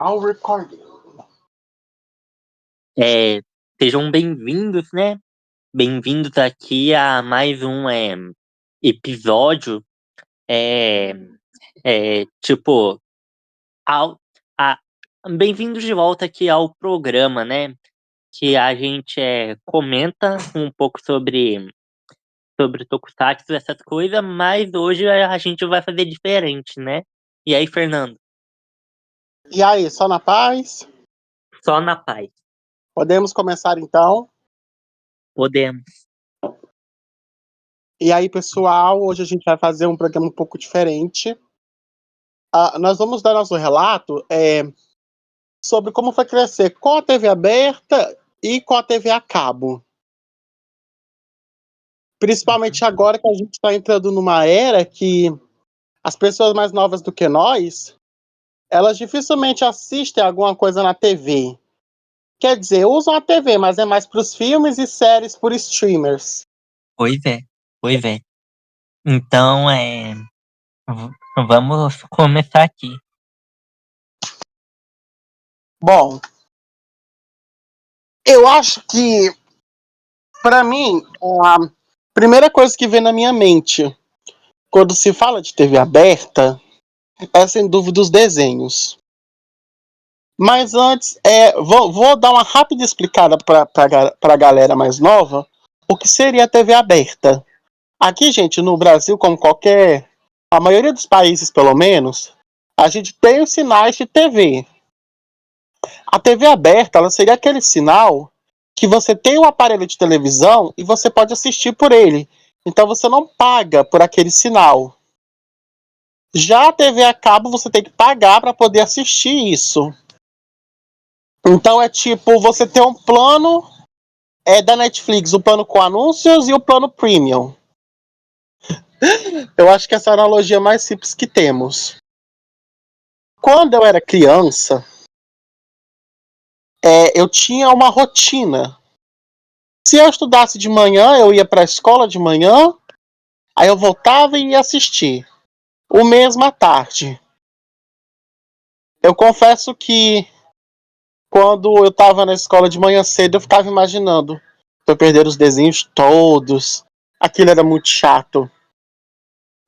Ao recording. É, Sejam bem-vindos, né? Bem-vindos aqui a mais um episódio. É, tipo, ao, a, bem-vindos de volta aqui ao programa, né? Que a gente comenta um pouco sobre tokusatsu, essas coisas, mas hoje a gente vai fazer diferente, né? E aí, Fernando? E aí, só na paz? Só na paz. Podemos começar então? Podemos. E aí, pessoal, hoje a gente vai fazer um programa um pouco diferente. Nós vamos dar nosso relato sobre como foi crescer com a TV aberta e com a TV a cabo. Principalmente agora que a gente está entrando numa era que as pessoas mais novas do que nós, elas dificilmente assistem alguma coisa na TV. Quer dizer, usam a TV, mas é mais para os filmes e séries por streamers. Pois é. Então, vamos começar aqui. Bom, eu acho que, para mim, a primeira coisa que vem na minha mente quando se fala de TV aberta é, sem dúvida, os desenhos. Mas antes, vou dar uma rápida explicada para a galera mais nova o que seria a TV aberta. Aqui, gente, no Brasil, como a maioria dos países, pelo menos, a gente tem os sinais de TV. A TV aberta, ela seria aquele sinal que você tem um aparelho de televisão e você pode assistir por ele. Então você não paga por aquele sinal. Já a TV a cabo você tem que pagar para poder assistir isso. Então é tipo, você tem um plano da Netflix, o plano com anúncios e o plano premium. Eu acho que essa é a analogia mais simples que temos. Quando eu era criança, eu tinha uma rotina. Se eu estudasse de manhã, eu ia para a escola de manhã, aí eu voltava e ia assistir. O mesmo à tarde. Eu confesso que quando eu estava na escola de manhã cedo, eu ficava imaginando eu perder os desenhos todos. Aquilo era muito chato.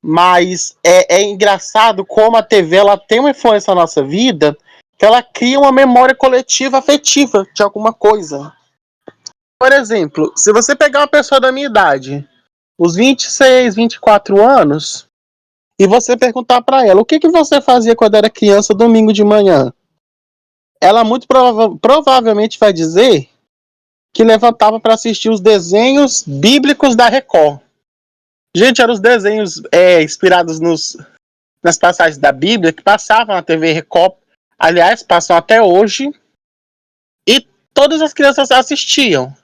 Mas é engraçado como a TV ela tem uma influência na nossa vida, que ela cria uma memória coletiva afetiva de alguma coisa. Por exemplo, se você pegar uma pessoa da minha idade, os 26, 24 anos, e você perguntar para ela o que você fazia quando era criança domingo de manhã, ela muito provavelmente vai dizer que levantava para assistir os desenhos bíblicos da Record. Gente, eram os desenhos inspirados nas passagens da Bíblia que passavam na TV Record. Aliás, passam até hoje. E todas as crianças assistiam.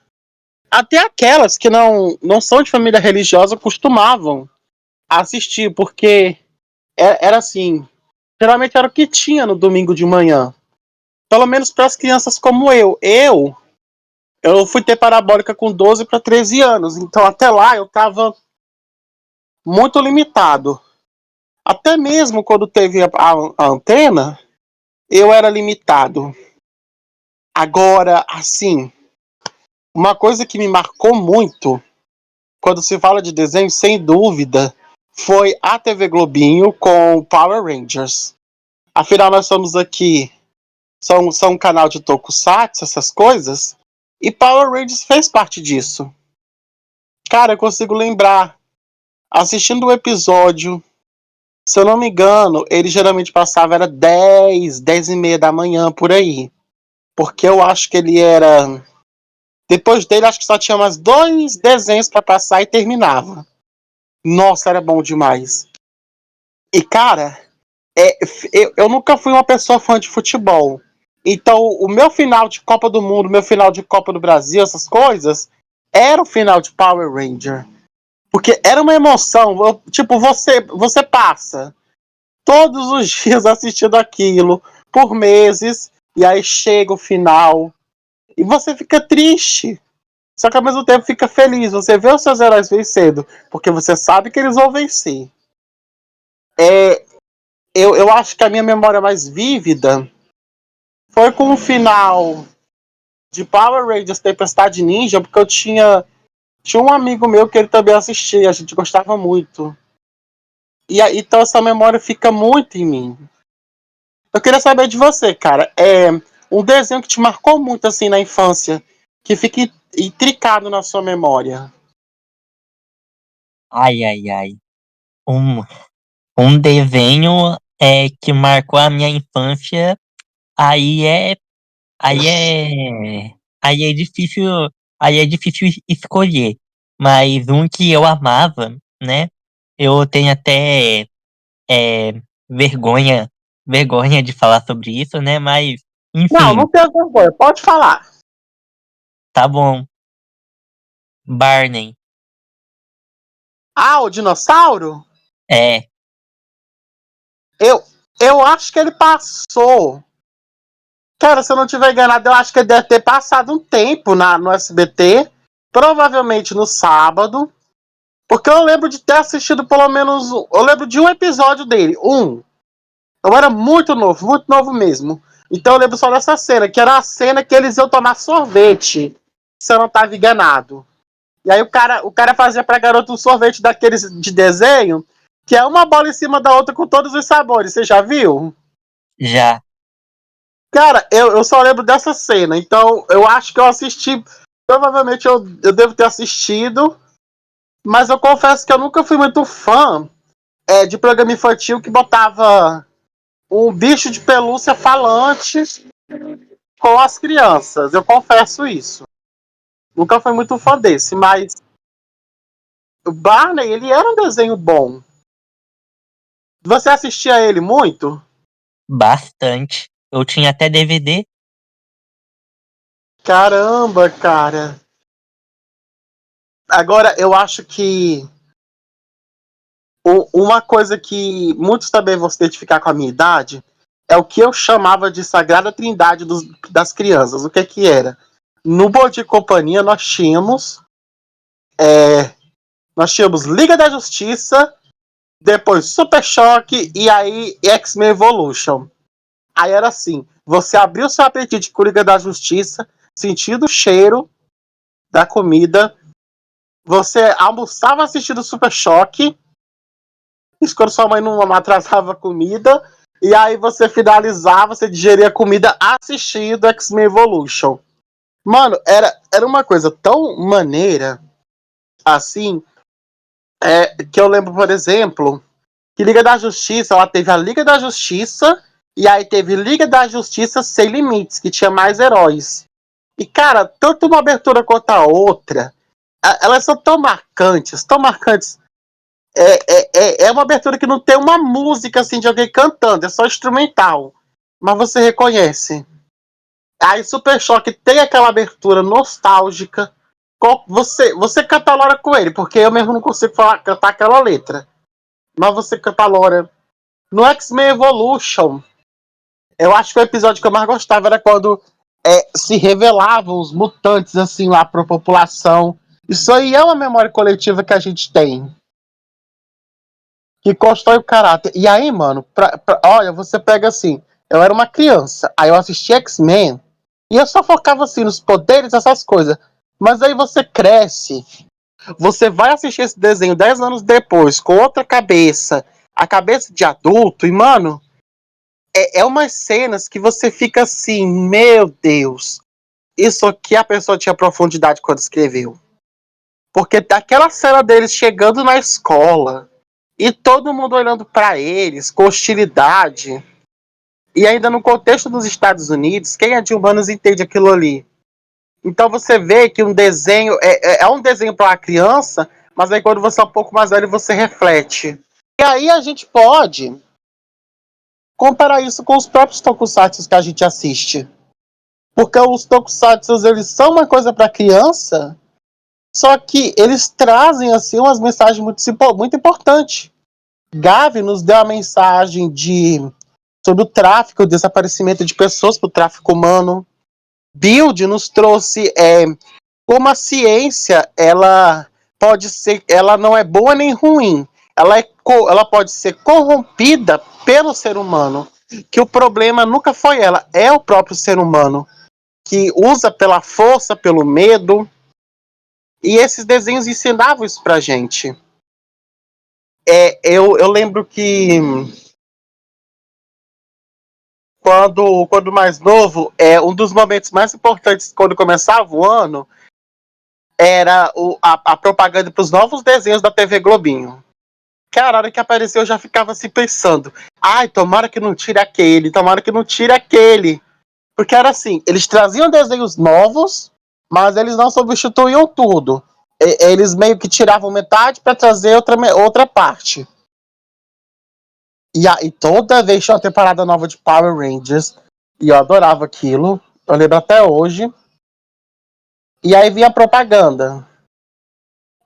Até aquelas que não são de família religiosa costumavam assistir, porque era assim. Geralmente era o que tinha no domingo de manhã. Pelo menos para as crianças como eu. Eu fui ter parabólica com 12 para 13 anos. Então até lá eu estava muito limitado. Até mesmo quando teve a antena, eu era limitado. Agora, assim, uma coisa que me marcou muito quando se fala de desenho, sem dúvida, foi a TV Globinho com Power Rangers. Afinal, nós somos aqui, são um canal de tokusatsu, essas coisas, e Power Rangers fez parte disso. Cara, eu consigo lembrar, assistindo o episódio, se eu não me engano, ele geralmente passava, era 10 e meia da manhã, por aí. Porque eu acho que ele era... Depois dele, acho que só tinha mais 2 desenhos para passar e terminava. Nossa, era bom demais. E, cara, eu nunca fui uma pessoa fã de futebol. Então, o meu final de Copa do Mundo, meu final de Copa do Brasil, essas coisas, era o final de Power Ranger. Porque era uma emoção. Tipo, você passa todos os dias assistindo aquilo, por meses, e aí chega o final, e você fica triste. Só que ao mesmo tempo fica feliz. Você vê os seus heróis vencendo, porque você sabe que eles vão vencer. Eu acho que a minha memória mais vívida foi com o final de Power Rangers Tempestade Ninja, porque eu tinha um amigo meu que ele também assistia, a gente gostava muito. E aí, então essa memória fica muito em mim. Eu queria saber de você, cara. Um desenho que te marcou muito assim na infância, que fica intricado na sua memória. Ai, ai, ai. Um, um desenho que marcou a minha infância, aí é, aí é, aí é difícil, aí é difícil escolher. Mas um que eu amava, né? Eu tenho até é, vergonha, vergonha de falar sobre isso, né? Mas, Não, enfim, não tenho vergonha, pode falar. tá bom. Barney, Ah, o dinossauro? é, Eu, eu acho que ele passou. Cara, se eu não tiver enganado, eu acho que ele deve ter passado um tempo no SBT. Provavelmente no sábado. Porque eu lembro de ter assistido pelo menos. Eu lembro de um episódio dele. Um. Eu era muito novo mesmo. Então eu lembro só dessa cena, que era a cena que eles iam tomar sorvete. Se eu não estava enganado. E aí o cara fazia pra garota um sorvete daqueles de desenho, que é uma bola em cima da outra com todos os sabores. Você já viu? já. Cara, eu só lembro dessa cena. Então eu acho que eu assisti. Provavelmente eu devo ter assistido. Mas eu confesso que eu nunca fui muito fã de programa infantil que botava um bicho de pelúcia falante com as crianças. Eu confesso isso. Nunca fui muito fã desse, mas o Barney, ele era um desenho bom. Você assistia ele muito? Bastante. Eu tinha até DVD. Caramba, cara. Agora, eu acho que uma coisa que muitos também vão se identificar com a minha idade é o que eu chamava de Sagrada Trindade das crianças. O que era? No Bom Dia e Companhia nós tínhamos Liga da Justiça, depois Super Choque e aí X-Men Evolution. Aí era assim, você abriu seu apetite com Liga da Justiça, sentindo o cheiro da comida, você almoçava assistindo Super Choque, isso quando sua mãe não atrasava a comida, e aí você finalizava, você digeria a comida assistindo X-Men Evolution. Mano, era uma coisa tão maneira, assim, que eu lembro, por exemplo, que Liga da Justiça, ela teve a Liga da Justiça, e aí teve Liga da Justiça Sem Limites, que tinha mais heróis. E, cara, tanto uma abertura quanto a outra, elas são tão marcantes, tão marcantes. É uma abertura que não tem uma música assim de alguém cantando, é só instrumental. Mas você reconhece. Aí Super Choque tem aquela abertura nostálgica. Você cantalora com ele, porque eu mesmo não consigo cantar aquela letra. Mas você cantalora. No X-Men Evolution, eu acho que o episódio que eu mais gostava era quando se revelavam os mutantes assim lá para a população. Isso aí é uma memória coletiva que a gente tem. Que constrói o caráter. E aí, mano, olha, você pega assim, eu era uma criança, aí eu assisti X-Men, e eu só focava assim nos poderes, essas coisas. Mas aí você cresce, você vai assistir esse desenho 10 anos depois, com outra cabeça, a cabeça de adulto, e, mano, é umas cenas que você fica assim, meu Deus, isso aqui a pessoa tinha profundidade quando escreveu. Porque daquela cena deles chegando na escola, e todo mundo olhando para eles com hostilidade. E ainda no contexto dos Estados Unidos, quem é de humanos entende aquilo ali. Então você vê que um desenho é um desenho para uma criança, mas aí quando você é um pouco mais velho você reflete. E aí a gente pode comparar isso com os próprios tokusatsu que a gente assiste. Porque os tokusatsu eles são uma coisa para criança, só que eles trazem assim umas mensagens muito importantes. Gavi nos deu a mensagem sobre o tráfico, o desaparecimento de pessoas para o tráfico humano. Build nos trouxe como a ciência ela pode ser, ela não é boa nem ruim, ela pode ser corrompida pelo ser humano. que o problema nunca foi ela, é o próprio ser humano, que usa pela força, pelo medo, e esses desenhos ensinavam isso pra gente. Eu lembro que quando mais novo, um dos momentos mais importantes quando começava o ano era a propaganda para os novos desenhos da TV Globinho. Cara, a hora que apareceu eu já ficava assim pensando, ai, tomara que não tire aquele, tomara que não tire aquele. Porque era assim, eles traziam desenhos novos, mas eles não substituíam tudo. Eles meio que tiravam metade para trazer outra parte. E toda vez tinha uma temporada nova de Power Rangers. E eu adorava aquilo. Eu lembro até hoje. E aí vinha a propaganda.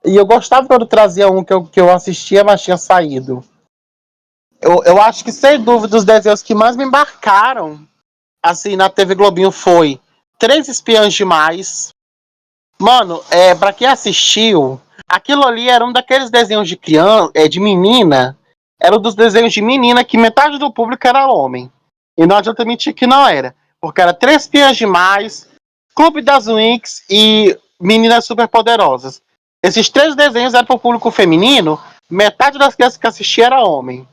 E eu gostava quando trazia um que eu assistia, mas tinha saído. Eu acho que, sem dúvida, os desenhos que mais me embarcaram, assim, na TV Globinho foi Três Espiãs Demais. Mano, pra quem assistiu, aquilo ali era um daqueles desenhos de criança, de menina. Era um dos desenhos de menina que metade do público era homem. E não adianta mentir que não era. Porque era Três Espiãs Demais, Clube das Winx e Meninas Superpoderosas. Esses três desenhos eram para o público feminino, metade das crianças que assistiam era homem.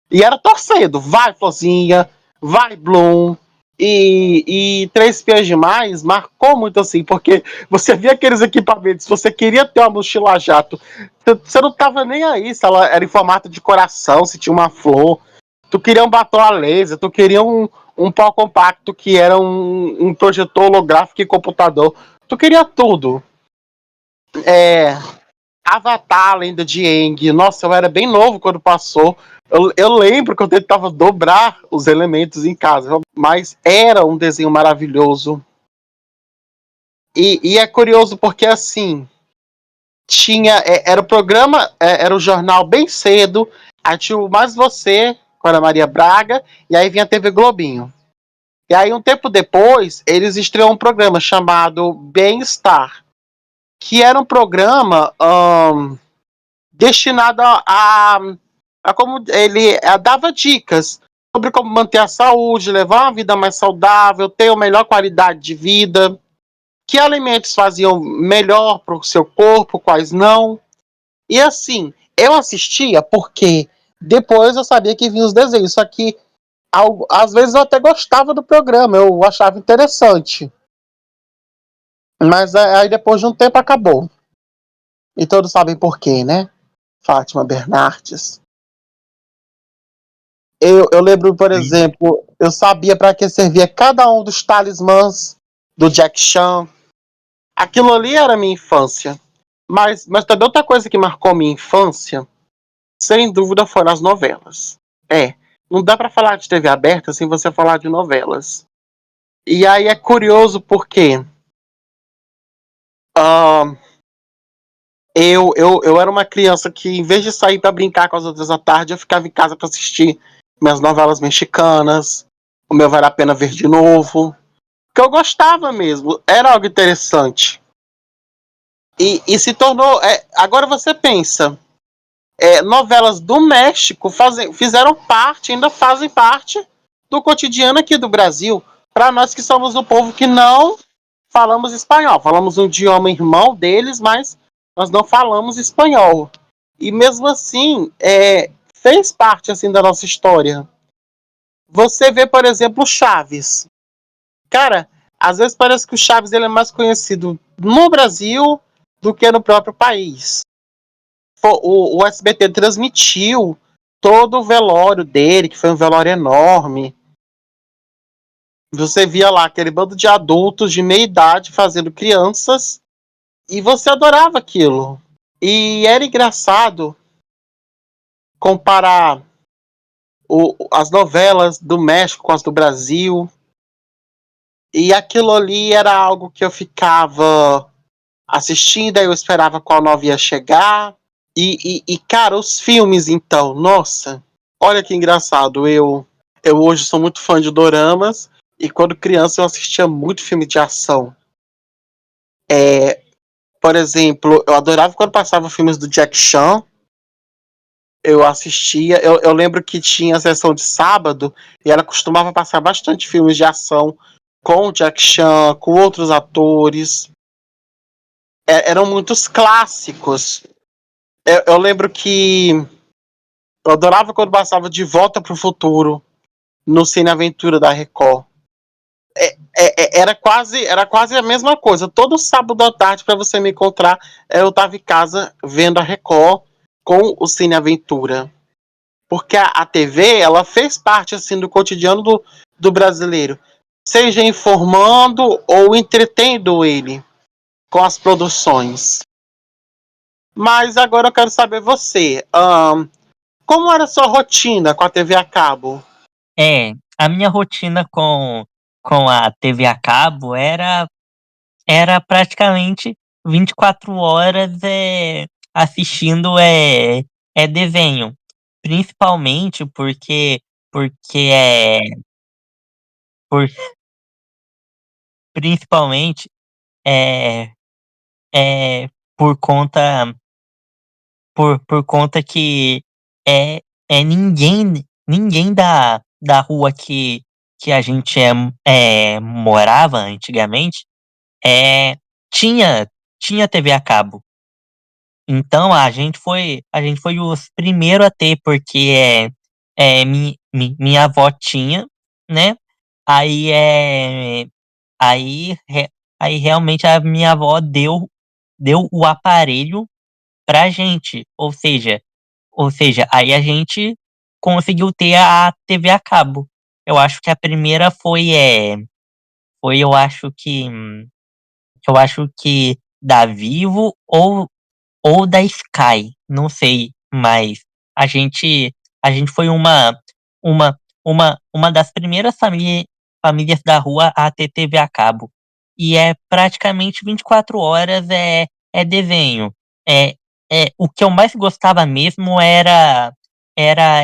E era torcendo, vai Flozinha, vai Bloom. E Três Espiãs Demais marcou muito assim, porque você via aqueles equipamentos, você queria ter uma mochila jato, você não tava nem aí se ela era em formato de coração, se tinha uma flor, tu queria um batom a laser, tu queria um pau compacto que era um projetor holográfico e computador, tu queria tudo. É, Avatar, Lenda de Aang. Nossa, eu era bem novo quando passou. Eu lembro que eu tentava dobrar os elementos em casa, mas era um desenho maravilhoso. E é curioso porque, assim, era o programa, era o jornal bem cedo, aí tinha o Mais Você, com a Ana Maria Braga, e aí vinha a TV Globinho. E aí, um tempo depois, eles estreou um programa chamado Bem-Estar, que era um programa destinado a como ele dava dicas sobre como manter a saúde, levar uma vida mais saudável, ter uma melhor qualidade de vida, que alimentos faziam melhor para o seu corpo, quais não. E assim, eu assistia porque depois eu sabia que vinha os desenhos, só que às vezes eu até gostava do programa, eu achava interessante. Mas aí depois de um tempo acabou. E todos sabem por quê, né? Fátima Bernardes. Eu lembro, por exemplo, eu sabia para que servia cada um dos talismãs do Jack Chan. Aquilo ali era minha infância. Mas também outra coisa que marcou minha infância, sem dúvida, foram as novelas. Não dá para falar de TV aberta sem você falar de novelas. E aí é curioso porque uh, eu era uma criança que, em vez de sair para brincar com as outras à tarde, eu ficava em casa para assistir minhas novelas mexicanas, o meu Vale a Pena Ver de Novo, que eu gostava mesmo, era algo interessante. E se tornou. Agora você pensa, novelas do México fizeram parte, ainda fazem parte do cotidiano aqui do Brasil, para nós que somos o povo que não falamos espanhol, falamos um idioma irmão deles, mas nós não falamos espanhol. E mesmo assim, fez parte assim da nossa história. Você vê, por exemplo, Chaves. Cara, às vezes parece que o Chaves ele é mais conhecido no Brasil do que no próprio país. O SBT transmitiu todo o velório dele, que foi um velório enorme. Você via lá aquele bando de adultos de meia idade fazendo crianças e você adorava aquilo. E era engraçado comparar as novelas do México com as do Brasil. E aquilo ali era algo que eu ficava assistindo, aí eu esperava qual nova ia chegar. Cara, os filmes, então, nossa, olha que engraçado. Eu hoje sou muito fã de doramas, e quando criança eu assistia muito filme de ação. Por exemplo, eu adorava quando passava filmes do Jack Chan. Eu assistia, eu lembro que tinha a sessão de sábado e ela costumava passar bastante filmes de ação com o Jack Chan, com outros atores. Eram muitos clássicos. Eu lembro que eu adorava quando passava De Volta para o Futuro no Cine Aventura da Record. Era quase a mesma coisa. Todo sábado à tarde, para você me encontrar, eu estava em casa vendo a Record com o Cine Aventura. Porque a TV, ela fez parte assim do cotidiano do brasileiro, seja informando ou entretendo ele com as produções. Mas agora eu quero saber você, como era a sua rotina com a TV a cabo? A minha rotina com a TV a cabo era praticamente 24 horas assistindo desenho. Principalmente porque por, principalmente é, é por conta que ninguém da rua que a gente morava antigamente é, tinha, tinha TV a cabo. Então a gente foi os primeiros a ter, porque minha avó tinha, né? Aí aí, re- aí realmente a minha avó deu o aparelho pra gente. Ou seja, aí a gente conseguiu ter a TV a cabo. Eu acho que a primeira foi eu acho que da Vivo ou da Sky, não sei, mas a gente a gente foi uma das primeiras famílias da rua a ter TV a cabo. E é praticamente 24 horas desenho. É, o que eu mais gostava mesmo era era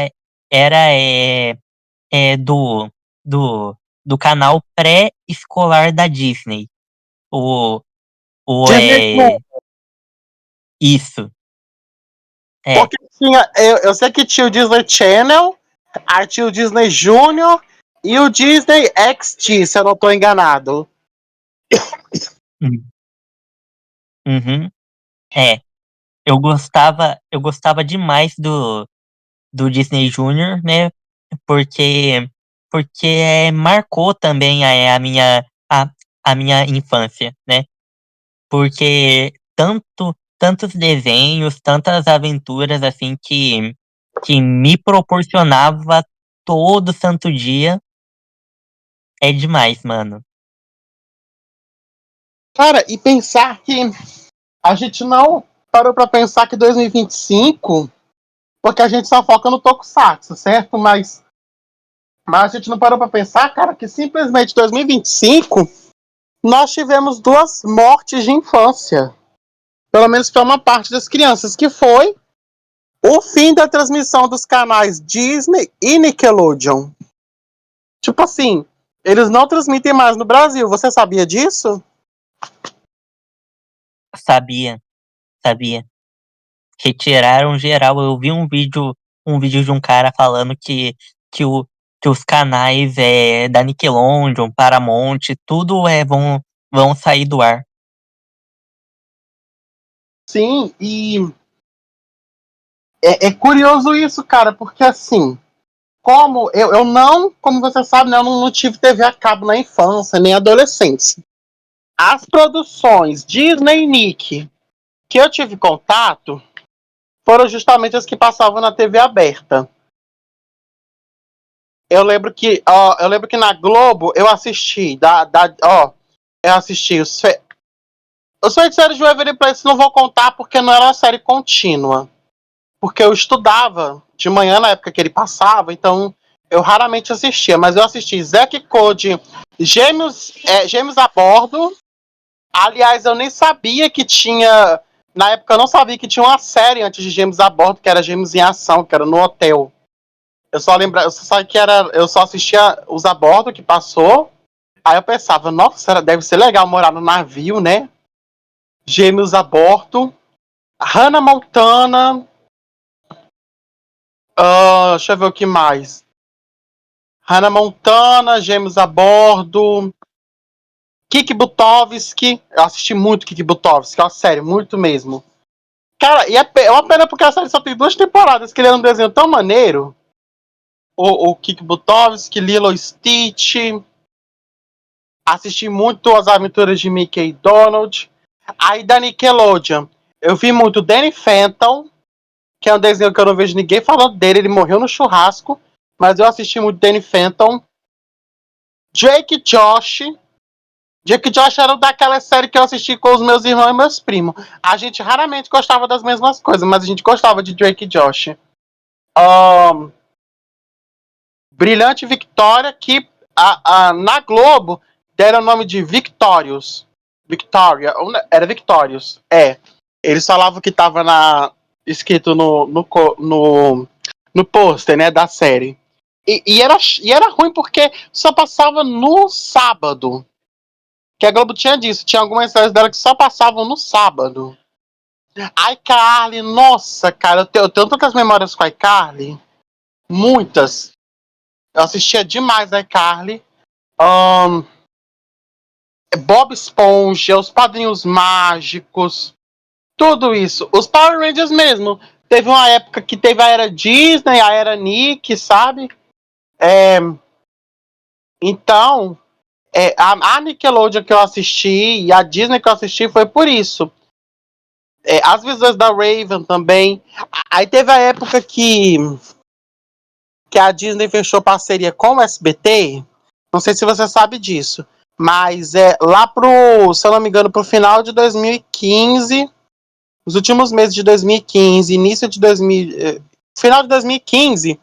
do do canal pré-escolar da Disney. O o Disney Channel, isso. É. porque tinha, eu sei que tinha o Disney Channel, aí tinha o Disney Junior e o Disney XD, se eu não estou enganado. Hum. Uhum. É, eu gostava demais do Disney Junior, né? Porque marcou também a minha infância, né? Porque tantos desenhos, tantas aventuras assim que me proporcionava todo santo dia é demais, mano. Cara, e pensar que a gente não parou para pensar que 2025, porque a gente só foca no Tokusatsu, certo? Mas a gente não parou para pensar, cara, que simplesmente 2025 nós tivemos duas mortes de infância, pelo menos para uma parte das crianças, que foi o fim da transmissão dos canais Disney e Nickelodeon. Tipo assim, eles não transmitem mais no Brasil. Você sabia disso? Sabia, sabia. Retiraram geral. Eu vi um vídeo de um cara falando que, o, que os canais da Nickelodeon, Paramount, tudo vão sair do ar. Sim, e é curioso isso, cara, porque assim, como eu não, como você sabe, né, eu não tive TV a cabo na infância, nem adolescência. As produções Disney e Nick que eu tive contato foram justamente as que passavam na TV aberta. Eu lembro que na Globo eu assisti, eu assisti os Feiticeiros de Waverly Place, não vou contar porque não era uma série contínua. Porque eu estudava de manhã na época que ele passava, então eu raramente assistia, mas eu assisti Zack Code, Gêmeos a Bordo. Aliás, eu nem sabia que tinha. Na época eu não sabia que tinha uma série antes de Gêmeos a Bordo, que era Gêmeos em Ação, que era no hotel. Eu só sabia que era. Eu só assistia os a bordo que passou. Aí eu pensava, nossa, deve ser legal morar no navio, né? Gêmeos a bordo. Hannah Montana. Deixa eu ver o que mais. Hannah Montana, Gêmeos a Bordo, Kiki Butovski. Eu assisti muito Kiki Butovski, ó, sério, muito mesmo. Cara, e é uma pena porque a série só tem 2 temporadas, que ele é um desenho tão maneiro. O Kiki Butovski, Lilo e Stitch. Assisti muito As Aventuras de Mickey e Donald. Aí da Nickelodeon, eu vi muito Danny Phantom, que é um desenho que eu não vejo ninguém falando dele, ele morreu no churrasco, mas eu assisti muito Danny Phantom. Drake e Josh. Drake e Josh era daquela série que eu assisti com os meus irmãos e meus primos. A gente raramente gostava das mesmas coisas, mas a gente gostava de Drake e Josh. Brilhante Victória, que na Globo deram o nome de Victorious. Victoria, era Victorious. Eles falavam que tava escrito no pôster, né, da série. E era ruim porque só passava no sábado. Que a Globo tinha disso. Tinha algumas séries dela que só passavam no sábado. iCarly, nossa, cara, eu tenho tantas memórias com iCarly. Muitas. Eu assistia demais iCarly. Bob Esponja, Os Padrinhos Mágicos. Tudo isso. Os Power Rangers mesmo. Teve uma época que teve a era Disney, a era Nick, sabe? Então, a Nickelodeon que eu assisti e a Disney que eu assisti foi por isso. As Visões da Raven também. Aí teve a época que a Disney fechou parceria com o SBT. Não sei se você sabe disso. Mas lá se eu não me engano, pro final de 2015, os últimos meses de 2015, início de final de 2015,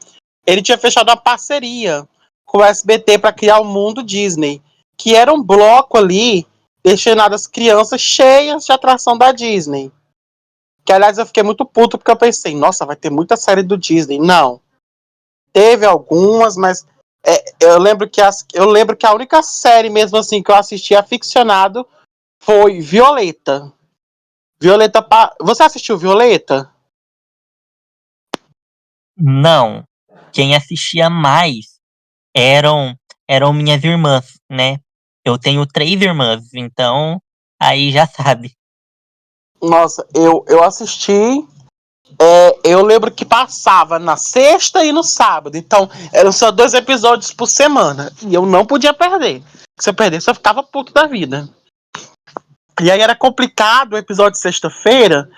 ele tinha fechado uma parceria com o SBT para criar o Mundo Disney, que era um bloco ali destinado às crianças cheias de atração da Disney. Que, aliás, eu fiquei muito puto porque eu pensei, nossa, vai ter muita série do Disney. Não. Teve algumas, mas eu lembro que a única série mesmo assim que eu assisti aficionado foi Violeta. Você assistiu Violeta? Não. Quem assistia mais eram, eram minhas irmãs, né? Eu tenho 3 irmãs, então aí já sabe. Nossa, eu assisti. Eu lembro que passava na sexta e no sábado. Então, eram só 2 episódios por semana. E eu não podia perder. Se eu perdesse, eu ficava puto da vida. E aí era complicado o episódio de sexta-feira,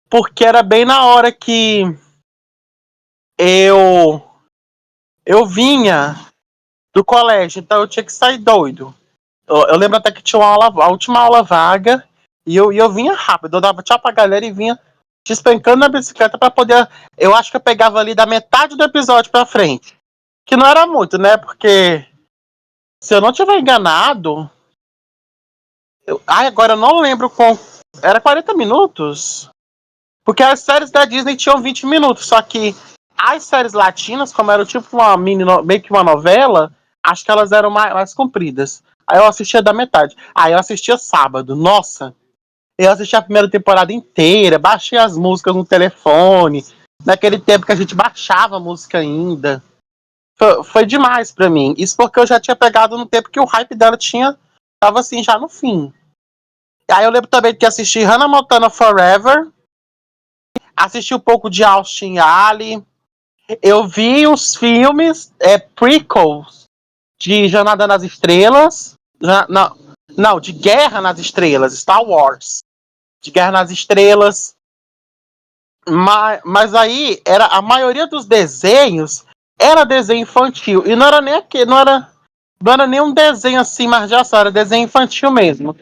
porque era bem na hora que eu vinha do colégio, então eu tinha que sair doido. Eu lembro até que tinha a última aula vaga, e eu vinha rápido. Eu dava tchau pra galera e vinha despencando na bicicleta pra poder. Eu acho que eu pegava ali da metade do episódio pra frente. Que não era muito, né? Porque se eu não tiver enganado. Agora eu não lembro com. Era 40 minutos? Porque as séries da Disney tinham 20 minutos, só que as séries latinas, como era tipo meio que uma novela, acho que elas eram mais compridas. Aí eu assistia da metade. Aí eu assistia sábado. Nossa, eu assisti a primeira temporada inteira, baixei as músicas no telefone, naquele tempo que a gente baixava a música ainda. Foi demais pra mim. Isso porque eu já tinha pegado no tempo que o hype dela tava assim, já no fim. Aí eu lembro também que assisti Hannah Montana Forever, assisti um pouco de Austin Alley, eu vi os filmes prequels de Jornada nas Estrelas, não, de Guerra nas Estrelas, Star Wars, de Guerra nas Estrelas, mas aí a maioria dos desenhos era desenho infantil, e não era nem aquele, não era nem um desenho assim, mas já só era desenho infantil mesmo.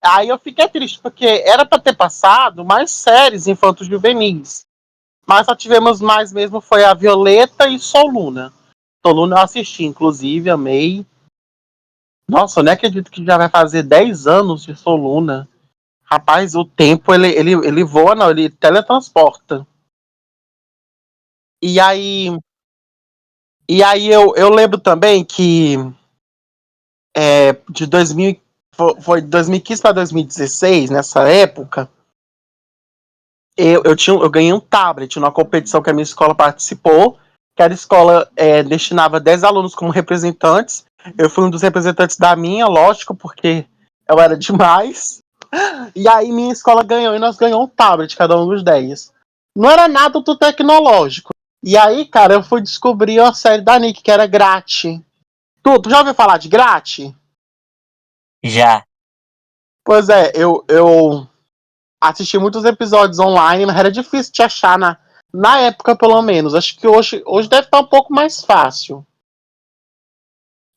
Aí eu fiquei triste, porque era para ter passado mais séries infanto-juvenis. Mas só tivemos mais mesmo, foi a Violeta e Sol Luna. Sol Luna eu assisti, inclusive, amei. Nossa, eu nem acredito que já vai fazer 10 anos de Sol Luna. Rapaz, o tempo, ele voa, não, ele teletransporta. E aí, eu lembro também que de 2000, foi 2015 para 2016, nessa época, eu ganhei um tablet numa competição que a minha escola participou, que a escola destinava 10 alunos como representantes. Eu fui um dos representantes da minha, lógico, porque eu era demais. E aí minha escola ganhou e nós ganhamos um tablet, cada um dos 10. Não era nada do tecnológico. E aí, cara, eu fui descobrir uma série da Nick, que era Grátis. Tu já ouviu falar de Grátis? Já. Pois é, eu assisti muitos episódios online, mas era difícil de achar na época, pelo menos. Acho que hoje deve estar um pouco mais fácil.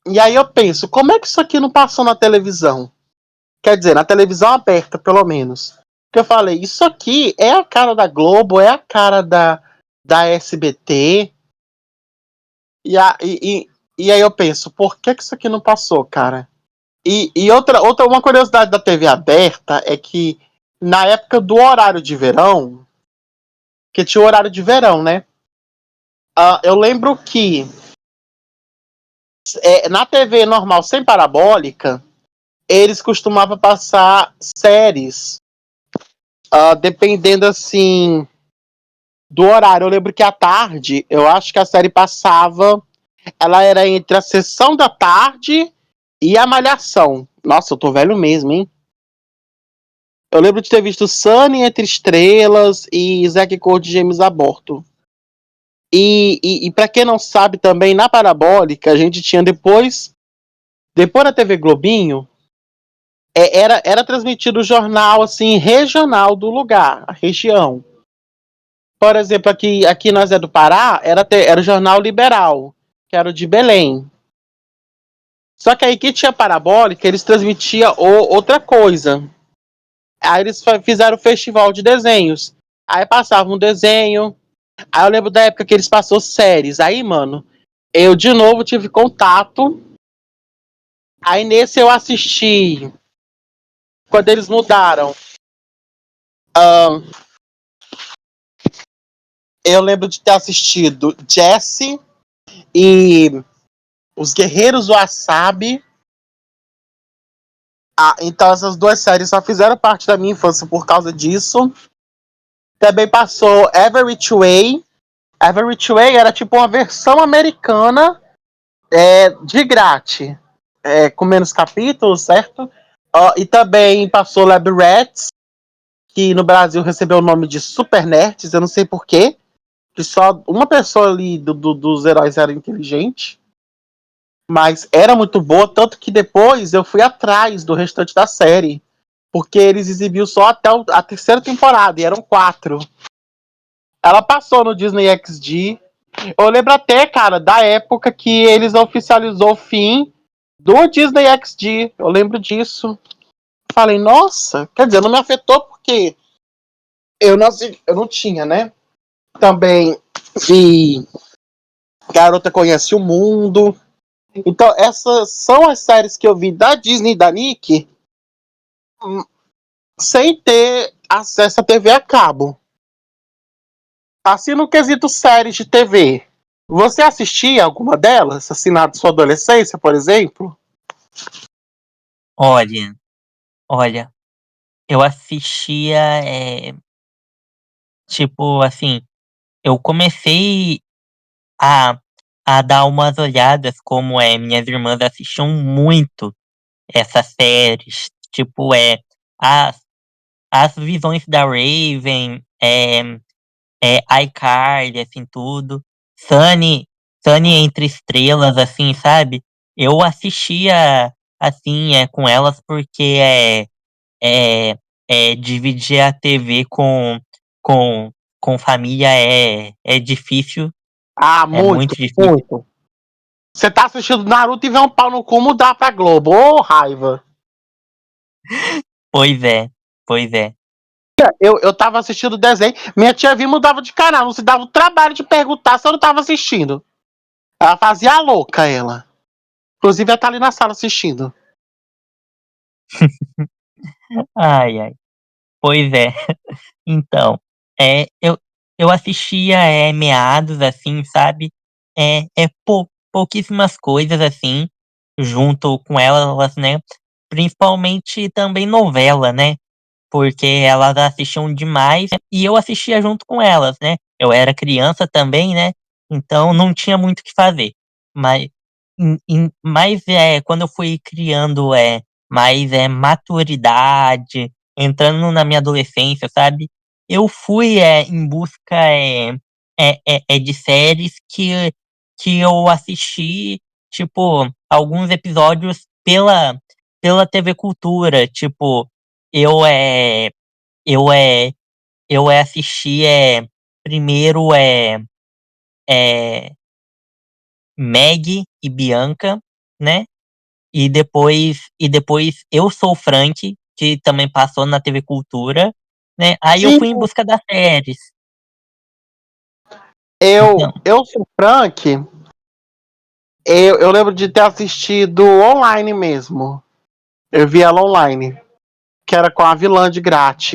E aí eu penso, como é que isso aqui não passou na televisão? Quer dizer, na televisão aberta, pelo menos. Porque eu falei, isso aqui é a cara da Globo, é a cara da SBT. E aí eu penso, por que isso aqui não passou, cara? E outra uma curiosidade da TV aberta é que na época do horário de verão, que tinha o horário de verão, né? Eu lembro que na TV normal, sem parabólica, eles costumavam passar séries, dependendo assim do horário. Eu lembro que à tarde, eu acho que a série passava, ela era entre a sessão da tarde e a malhação. Nossa, eu tô velho mesmo, hein? Eu lembro de ter visto Sunny Entre Estrelas e Zack Cor de Gêmeos Aborto. E para quem não sabe também, na Parabólica, a gente tinha depois da TV Globinho, era transmitido o jornal assim regional do lugar, a região. Por exemplo, aqui nós do Pará, era o Jornal Liberal, que era o de Belém. Só que aí que tinha Parabólica, eles transmitiam outra coisa. Aí eles fizeram o festival de desenhos. Aí passava um desenho. Aí eu lembro da época que eles passaram séries. Aí, mano, eu de novo tive contato. Aí nesse eu assisti. Quando eles mudaram. Eu lembro de ter assistido Jesse e Os Guerreiros do Wasabi. Então essas duas séries só fizeram parte da minha infância por causa disso. Também passou Everett Way. Everett Way era tipo uma versão americana de grátis. Com menos capítulos, certo? E também passou Lab Rats, que no Brasil recebeu o nome de Super Nerds, eu não sei porquê, que só uma pessoa ali dos heróis era inteligente, mas era muito boa, tanto que depois eu fui atrás do restante da série, porque eles exibiam só até a terceira temporada, e eram 4. Ela passou no Disney XD. Eu lembro até, cara, da época que eles oficializou o fim do Disney XD. Eu lembro disso. Falei, nossa, quer dizer, não me afetou porque eu não tinha, né? Também vi Garota Conhece o Mundo. Então, essas são as séries que eu vi da Disney e da Nick sem ter acesso à TV a cabo. Assim, no quesito séries de TV, você assistia alguma delas, assim, na sua adolescência, por exemplo? Olha, olha, eu assistia, tipo assim, eu comecei a, a dar umas olhadas como minhas irmãs assistiam muito essas séries, tipo, as, as visões da Raven, iCarly, assim, tudo. Sunny, Sunny Entre Estrelas, assim, sabe? Eu assistia, assim, com elas porque é, dividir a TV com, com família é difícil, é Muito, muito difícil. muito. Você tá assistindo Naruto e vê um pau no cu mudar pra Globo. Ô, raiva. Pois é, pois é. Eu tava assistindo o desenho, minha tia vinha mudava de canal, não se dava o trabalho de perguntar se eu não tava assistindo. Ela fazia a louca, ela. Inclusive, ela tá ali na sala assistindo. Ai, ai. Pois é. Então, eu assistia meados, assim, sabe? Pouquíssimas coisas, assim, junto com elas, né? Principalmente também novela, né? porque elas assistiam demais e eu assistia junto com elas, né? Eu era criança também, né? Então não tinha muito o que fazer. Mas, quando eu fui criando mais maturidade, entrando na minha adolescência, sabe? Eu fui em busca de séries que eu assisti, tipo, alguns episódios pela TV Cultura, tipo, eu é eu é eu assisti primeiro é Meg e Bianca, né? E depois Eu Sou Frank, que também passou na TV Cultura, né? Aí eu Sim, fui em busca das séries. Então, eu sou Frank, eu lembro de ter assistido online mesmo. Eu vi ela online, que era com a vilã de Grat.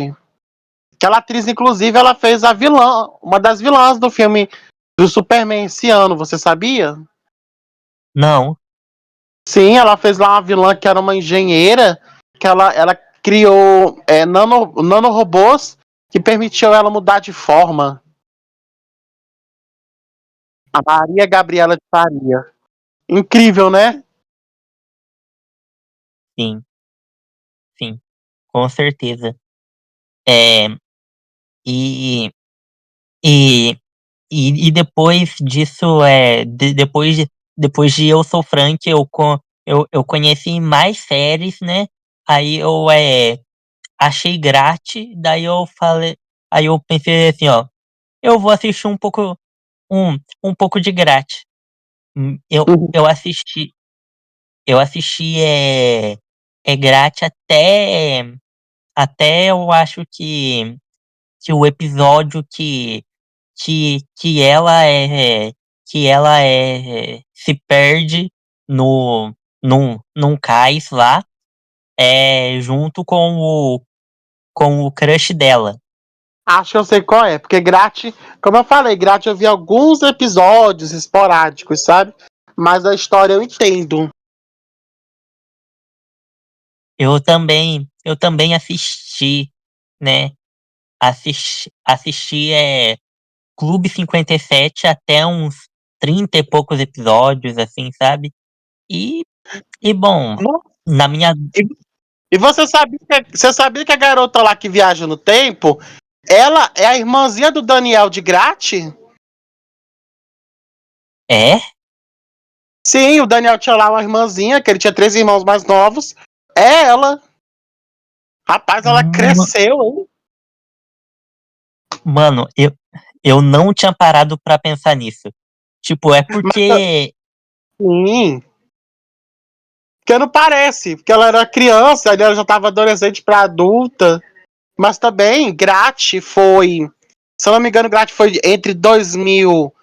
Aquela atriz, inclusive, ela fez a vilã, uma das vilãs do filme do Superman esse ano, você sabia? não, Sim, ela fez lá uma vilã que era uma engenheira, que ela criou nanorobôs que permitiam ela mudar de forma. A Maria Gabriela de Faria. Incrível, né? sim, sim, com certeza. É, e, e, e depois disso, depois de Eu Sou Frank, eu conheci mais séries, né? Aí eu achei grátis, daí eu falei, aí eu pensei assim, ó, eu vou assistir um pouco de grátis. Hum, Eu, Uhum. eu assisti, eu assisti grátis até eu acho que o episódio que ela se perde num cais lá, junto com o crush dela. Acho que eu sei qual é, porque Grat, como eu falei, Grat eu vi alguns episódios esporádicos, sabe? Mas a história eu entendo. Eu também assisti, né? Assisti Clube 57 até uns 30 e poucos episódios, assim, sabe? E, e bom, na minha. E, e você sabia que a garota lá que viaja no tempo, ela é a irmãzinha do Daniel de Grat? É? Sim, o Daniel tinha lá uma irmãzinha, que ele tinha 3 irmãos mais novos. É ela. Rapaz, ela Ma- cresceu, hein? Mano, eu não tinha parado pra pensar nisso. Tipo, é Mas, porque. sim, porque não parece, porque ela era criança, aí ela já estava adolescente para adulta. Mas também, Grat foi, se eu não me engano, Grat foi entre 2000,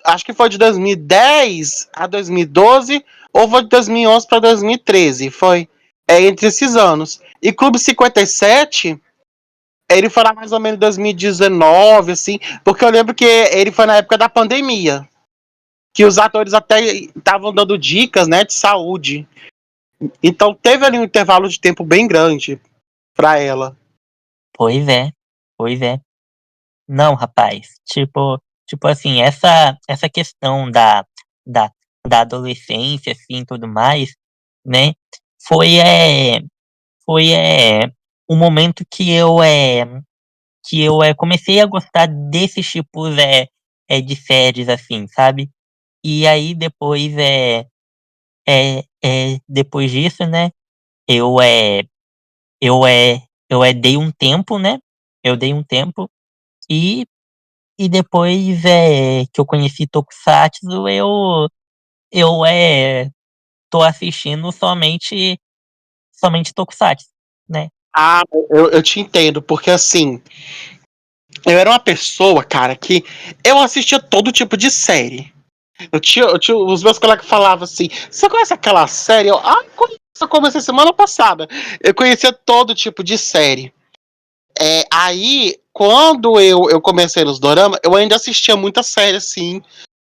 acho que foi de 2010 a 2012, ou foi de 2011 para 2013, foi entre esses anos. E Clube 57, ele foi lá mais ou menos em 2019, assim, porque eu lembro que ele foi na época da pandemia, que os atores até estavam dando dicas, né, de saúde. Então teve ali um intervalo de tempo bem grande para ela. Pois é, pois é. Não, rapaz. Tipo assim, essa questão da, da adolescência, assim, tudo mais, né? Foi, foi um momento que eu comecei a gostar desses tipos de séries, assim, sabe? E aí depois disso, né? Eu eu dei um tempo, né? Eu dei um tempo e depois que eu conheci Tokusatsu, eu tô assistindo somente Tokusatsu, né? Ah, eu te entendo, porque assim, eu era uma pessoa, cara, que eu assistia todo tipo de série. Os meus colegas falavam assim: você conhece aquela série? Conheço, eu comecei semana passada. Eu conhecia todo tipo de série. Aí, quando eu comecei nos doramas, eu ainda assistia muita série, assim.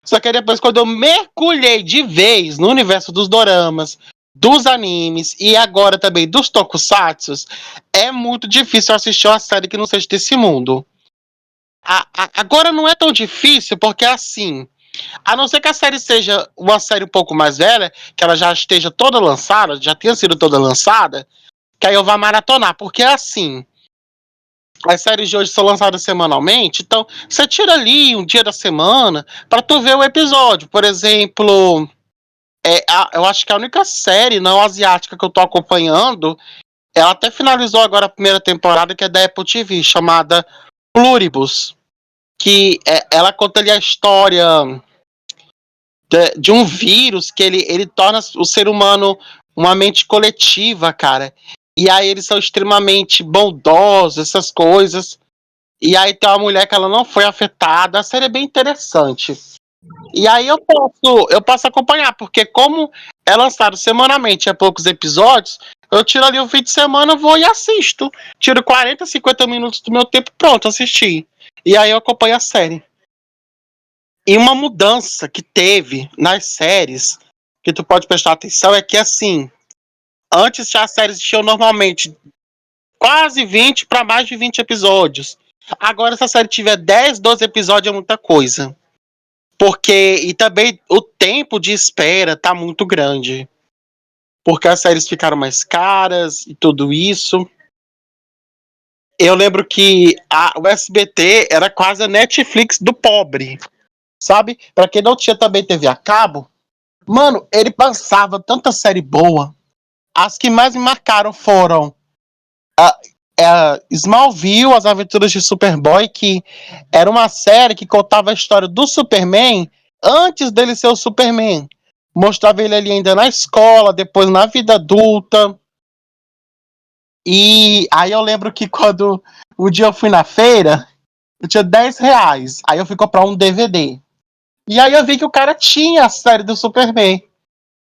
Só que aí depois, quando eu mergulhei de vez no universo dos doramas, dos animes e agora também dos tokusatsus, é muito difícil assistir uma série que não seja desse mundo. Agora não é tão difícil, porque assim, a não ser que a série seja uma série um pouco mais velha, que ela já esteja toda lançada, já tenha sido toda lançada, que aí eu vou maratonar, porque assim, as séries de hoje são lançadas semanalmente, então você tira ali um dia da semana para tu ver o episódio. Por exemplo, eu acho que a única série não asiática que eu tô acompanhando, ela até finalizou agora a primeira temporada, que é da Apple TV, chamada Pluribus, que ela conta ali a história de um vírus que ele torna o ser humano uma mente coletiva, cara. E aí eles são extremamente bondosos, essas coisas. E aí tem uma mulher que ela não foi afetada. A série é bem interessante. E aí eu posso acompanhar, porque como é lançado semanalmente, é poucos episódios, eu tiro ali o fim de semana, vou e assisto. Tiro 40, 50 minutos do meu tempo, pronto, assisti. E aí eu acompanho a série. E uma mudança que teve nas séries, que tu pode prestar atenção, é que assim, antes já as séries tinham normalmente quase 20 para mais de 20 episódios. Agora, se a série tiver 10, 12 episódios, é muita coisa. Porque, e também o tempo de espera tá muito grande. Porque as séries ficaram mais caras e tudo isso. Eu lembro que o SBT era quase a Netflix do pobre, sabe? Pra quem não tinha também TV a cabo, mano, ele passava tanta série boa. As que mais me marcaram foram Smallville, As Aventuras de Superboy, que era uma série que contava a história do Superman antes dele ser o Superman. Mostrava ele ali ainda na escola, depois na vida adulta. E aí eu lembro que quando um dia eu fui na feira, eu tinha R$ 10. Aí eu fui comprar um DVD. E aí eu vi que o cara tinha a série do Superman.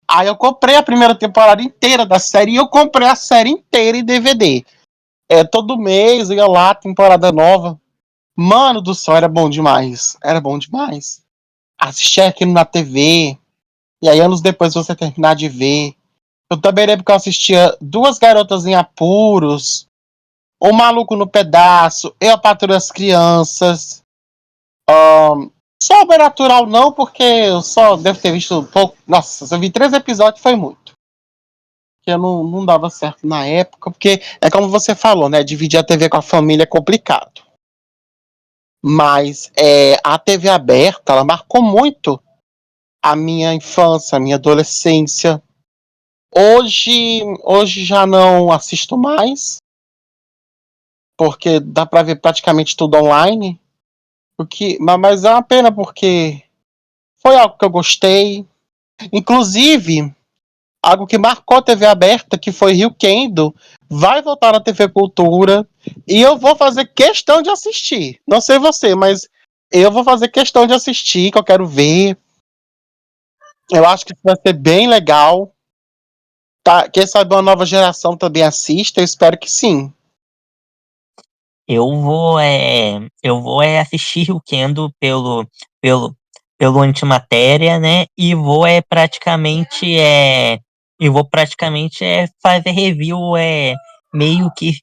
Aí eu comprei a primeira temporada inteira da série e eu comprei a série inteira em DVD. Todo mês eu ia lá, temporada nova. Mano do céu, era bom demais. Era bom demais. Assistir aquilo na TV. E aí, anos depois, você terminar de ver. Eu também lembro que eu assistia Duas Garotas em Apuros, O Maluco no Pedaço, Eu, a Patroa das Crianças. Sobrenatural não, porque eu só devo ter visto um pouco. Nossa, se eu vi 3 episódios, foi muito. Que eu não dava certo na época, porque é como você falou, né? Dividir a TV com a família é complicado. Mas a TV aberta, ela marcou muito a minha infância, a minha adolescência. Hoje já não assisto mais, porque dá para ver praticamente tudo online. Mas é uma pena, porque foi algo que eu gostei. Inclusive, algo que marcou a TV aberta, que foi Rio Kendo, vai voltar na TV Cultura. E eu vou fazer questão de assistir. Não sei você, mas eu vou fazer questão de assistir, que eu quero ver. Eu acho que isso vai ser bem legal. Tá? Quem sabe uma nova geração também assista, eu espero que sim. Eu vou assistir o Kendo pelo, pelo Antimatéria, né? E vou praticamente fazer review meio que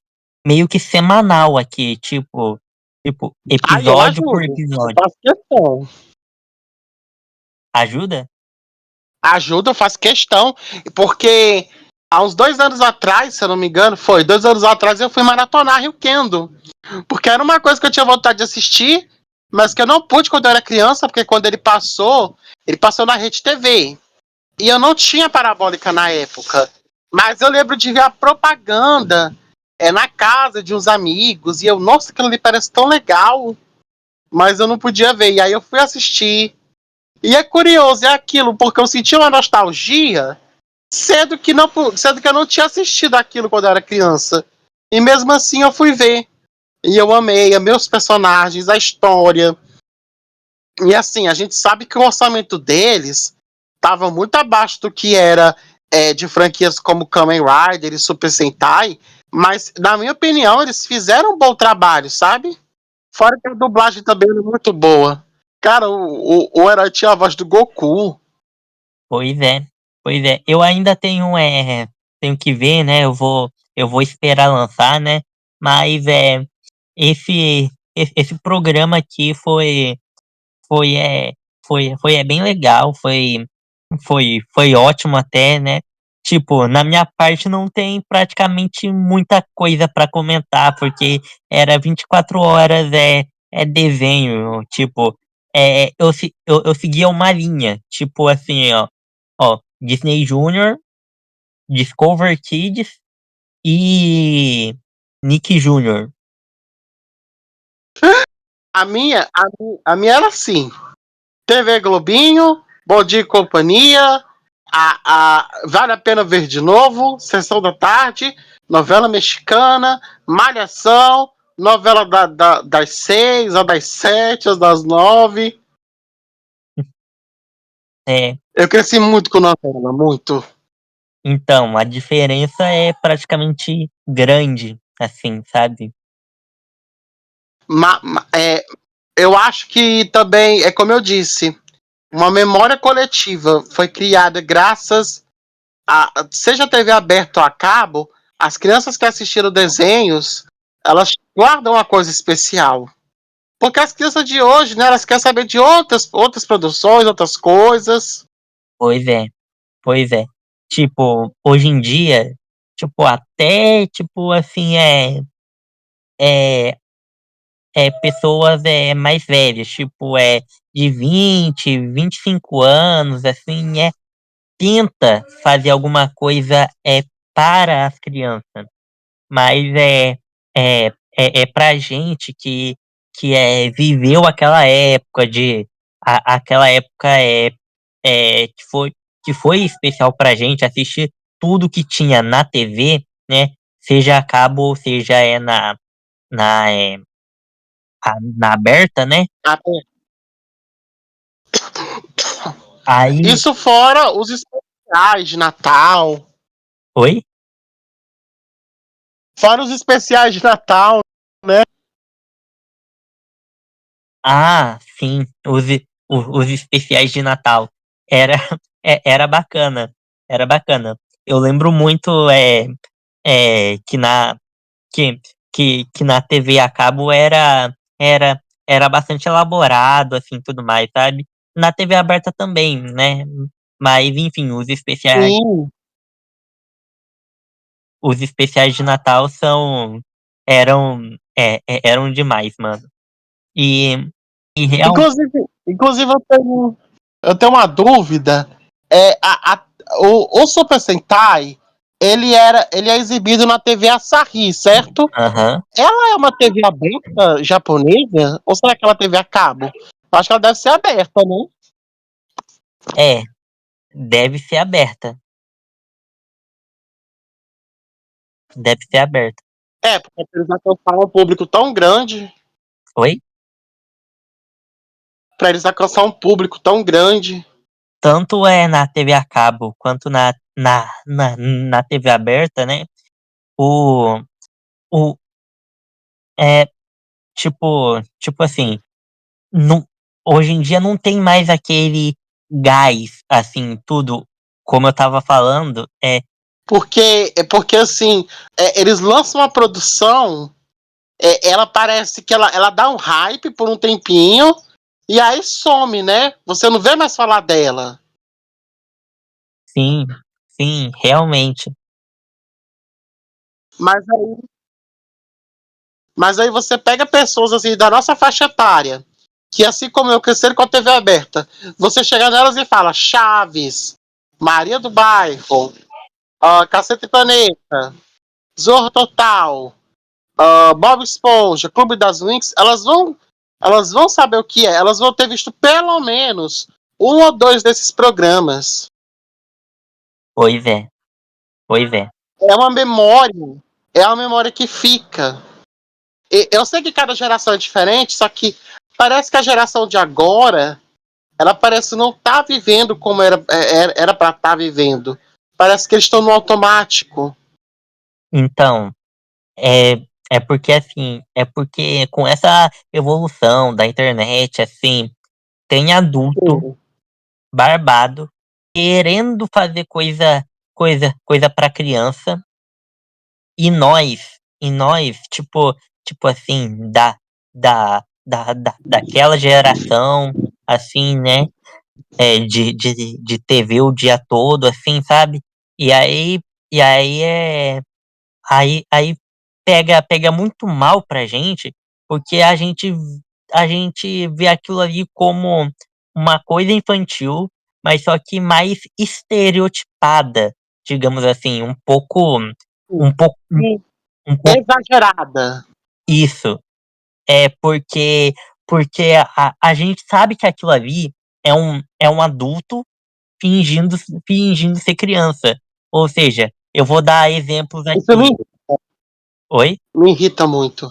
meio que semanal aqui, tipo Ai, eu episódio por ajudo. Eu episódio. faço questão. Ajuda? Ajuda, eu faço questão. Porque há uns 2 anos atrás, se eu não me engano, foi 2 anos atrás, eu fui maratonar Rio Kendo. Porque era uma coisa que eu tinha vontade de assistir, mas que eu não pude quando eu era criança, porque quando ele passou na Rede TV. E eu não tinha parabólica na época. Mas eu lembro de ver a propaganda na casa de uns amigos. E eu, nossa, aquilo ali parece tão legal. Mas eu não podia ver. E aí eu fui assistir. E é curioso, é aquilo, porque eu senti uma nostalgia, sendo que eu não tinha assistido aquilo quando eu era criança. E mesmo assim eu fui ver. E eu amei os personagens, a história. E assim, a gente sabe que o orçamento deles estava muito abaixo do que era de franquias como Kamen Rider e Super Sentai, mas, na minha opinião, eles fizeram um bom trabalho, sabe? Fora que a dublagem também era muito boa. Cara, o herói tinha a voz do Goku. Pois é. Pois é, eu ainda tenho que ver, né? Eu vou esperar lançar, né? Mas esse programa aqui foi é foi bem legal, foi ótimo até, né? Tipo, na minha parte não tem praticamente muita coisa pra comentar, porque era 24 horas desenho, tipo, eu seguia uma linha, tipo assim, ó, Disney Junior, Discover Kids e Nick Jr. A minha era assim: TV Globinho, Bom Dia e Companhia, Vale a Pena Ver de Novo, Sessão da Tarde, novela mexicana, Malhação, novela das 6, ou das 7, ou das 9. É, Eu cresci muito com novela, muito. então, a diferença é praticamente grande, assim, sabe? Eu acho que também, é como eu disse, uma memória coletiva foi criada graças seja TV aberta ou a cabo, as crianças que assistiram desenhos, elas guardam uma coisa especial. Porque as crianças de hoje, né, elas querem saber de outras produções, outras coisas. Pois é, pois é. Tipo, hoje em dia, tipo, até, tipo, assim, é, pessoas mais velhas, tipo, de 20, 25 anos, assim, tenta fazer alguma coisa para as crianças, mas pra gente que viveu aquela época aquela época que foi especial pra gente assistir tudo que tinha na TV, né? Seja a cabo ou seja na, é, na aberta, né? Aí, Isso fora os especiais de Natal. oi? Fora os especiais de Natal, né? Ah, sim, os especiais de Natal. Era, era bacana, era bacana. Eu lembro muito que que, que na TV a cabo era bastante elaborado, assim, tudo mais, sabe? Na TV aberta também, né? Mas, enfim, Sim. os especiais de Natal eram, eram demais, mano. E, e real, Inclusive eu tenho uma dúvida. O Super Sentai, ele é exibido na TV Asahi, certo? aham, Ela é uma TV aberta japonesa? Ou será que ela é TV a cabo? Eu acho que ela deve ser aberta, né? é, deve ser aberta. Deve ser aberta. É, porque eles alcançaram um público tão grande. Oi? Pra eles alcançar um público tão grande. Tanto na TV a cabo quanto na TV aberta, né? O, o, é, tipo assim, não, hoje em dia não tem mais aquele gás, assim, tudo, como eu tava falando, Porque assim, eles lançam uma produção, ela parece que ela dá um hype por um tempinho, e aí some, né? Você não vê mais falar dela. sim, sim, realmente. Mas aí você pega pessoas assim da nossa faixa etária, que assim como eu cresceram com a TV aberta, você chega nelas e fala Chaves, Maria do Bairro, Caceta e Planeta, Zorro Total, Bob Esponja, Clube das Winx, elas vão saber o que é, elas vão ter visto pelo menos um ou dois desses programas. Pois é, pois é. É uma memória, é uma memória que fica. Eu sei que cada geração é diferente, só que parece que a geração de agora, ela parece não estar vivendo como era para estar vivendo. Parece que eles estão no automático. Então, É, é porque com essa evolução da internet, assim, tem adulto barbado querendo fazer coisa para criança, e nós, tipo assim, daquela geração, assim, né, de TV o dia todo, assim, sabe? E aí, e aí aí pega muito mal pra gente, porque a gente vê aquilo ali como uma coisa infantil, mas só que mais estereotipada, digamos assim, Sim. um pouco Exagerada. isso. É porque a gente sabe que aquilo ali é um adulto fingindo ser criança. Ou seja, eu vou dar exemplos Isso aqui. Oi? me irrita muito.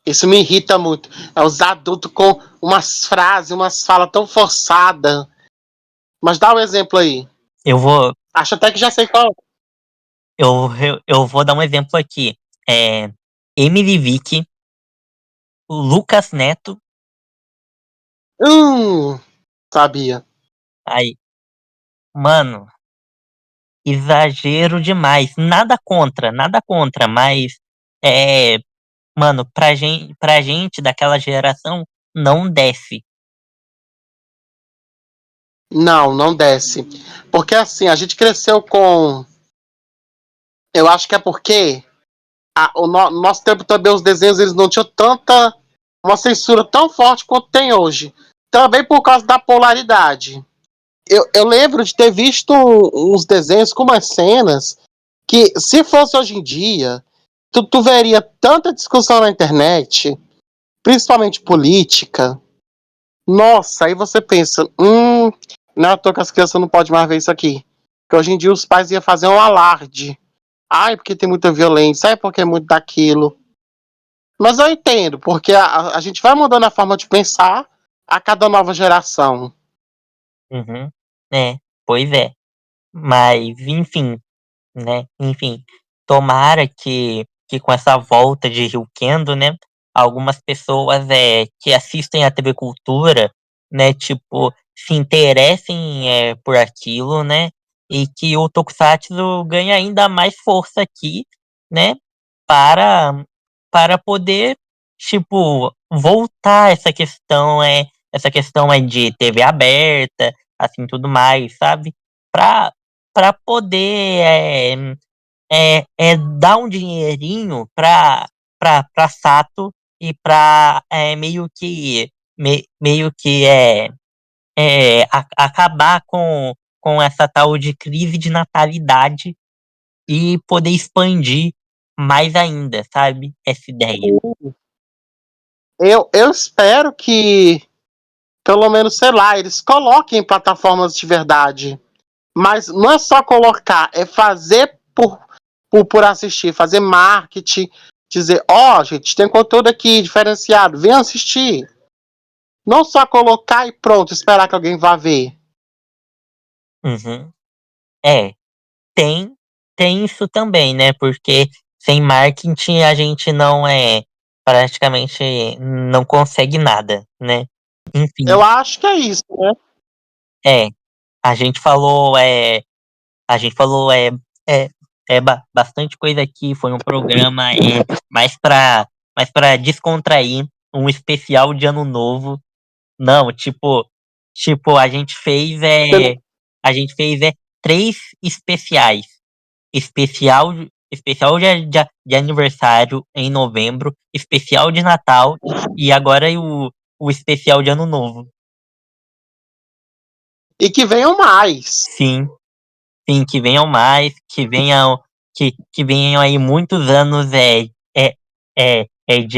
Isso me irrita muito. É os adultos com umas frases, umas falas tão forçadas. Mas dá um exemplo aí. Eu vou, Acho até que já sei qual. eu vou dar um exemplo aqui. É, Emily Vick, Lucas Neto, Sabia. aí, mano, exagero demais. Nada contra, mas é, mano, pra gente daquela geração não desce. Não, não desce. Porque assim, a gente cresceu com. Eu acho que é porque no nosso tempo também os desenhos eles não tinham tanta. Uma censura tão forte quanto tem hoje. Também por causa da polaridade. Eu lembro de ter visto uns desenhos com umas cenas que, se fosse hoje em dia, tu veria tanta discussão na internet, principalmente política. Nossa, aí você pensa, não é à toa que as crianças não podem mais ver isso aqui. Porque hoje em dia os pais iam fazer um alarde. Ai, porque tem muita violência, ai, porque é muito daquilo. Mas eu entendo, porque a gente vai mudando a forma de pensar a cada nova geração. Uhum. É, pois é. Mas, enfim, né? Enfim, tomara que com essa volta de Rio Kendo, né? Algumas pessoas que assistem a TV Cultura, né? Tipo, se interessem por aquilo, né? E que o Tokusatsu ganhe ainda mais força aqui, né? Para, para poder, tipo, voltar essa questão de TV aberta, assim, tudo mais, sabe? Para poder dar um dinheirinho para Sato e para meio que acabar com essa tal de crise de natalidade e poder expandir mais ainda, sabe? Essa ideia. Eu espero que, pelo menos, sei lá, eles coloquem plataformas de verdade. Mas não é só colocar, é fazer por assistir, fazer marketing, dizer, ó, gente, tem conteúdo aqui diferenciado, vem assistir. Não só colocar e pronto, esperar que alguém vá ver. Uhum. É, tem, tem isso também, né? Porque sem marketing a gente não praticamente não consegue nada, né? Enfim, Eu acho que é isso, né? é, a gente falou, a gente falou é, bastante coisa aqui, foi um programa mais para descontrair, um especial de ano novo. Não, tipo, a gente fez três especiais. Especial, especial de aniversário em novembro, especial de Natal e agora o especial de Ano Novo. E que venham mais. Sim, sim, que venham mais, que venham aí muitos anos de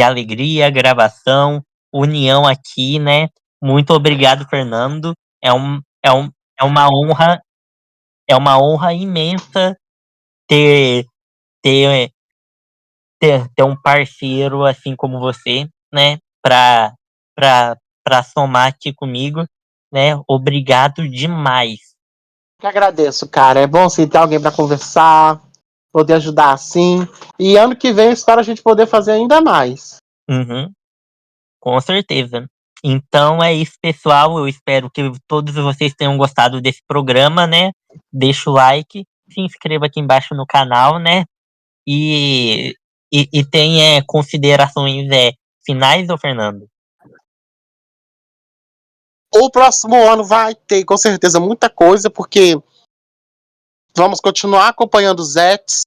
alegria, gravação, união aqui, né? Muito obrigado, Fernando. É um, é um, é uma honra imensa ter, ter ter um parceiro assim como você, né, para somar aqui comigo, né? Obrigado demais. Que agradeço, cara. É bom sim ter alguém para conversar, poder ajudar assim. E ano que vem eu espero a gente poder fazer ainda mais. Uhum, com certeza. Então é isso, pessoal. Eu espero que todos vocês tenham gostado desse programa, né? Deixa o like, se inscreva aqui embaixo no canal, né? E tem considerações finais, ô Fernando? O próximo ano vai ter, com certeza, muita coisa, porque vamos continuar acompanhando os Zets,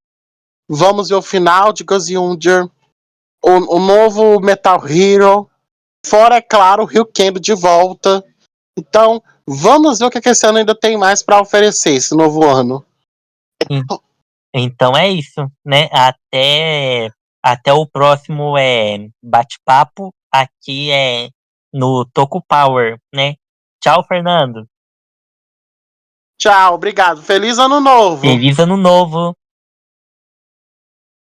vamos ver o final de Goziunger, o novo Metal Hero, fora, é claro, o Rio Kendo de volta. Então, vamos ver o que esse ano ainda tem mais para oferecer, esse novo ano. Então é isso, né? Até o próximo bate-papo aqui no Toco Power, né? Tchau, Fernando. Tchau, obrigado. Feliz ano novo. Feliz ano novo.